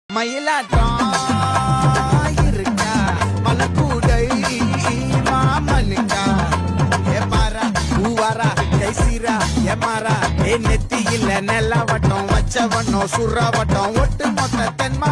மயிலாட்டம் இருக்கா மலக்கூடை மாமனுக்கா ஏமாறா பூவாரா கைசீரா ஏமாறா நெத்தியில நெல்லவட்டம் வச்சவட்டம் சுறாவட்டம் ஒட்டு மொத்த தென்மா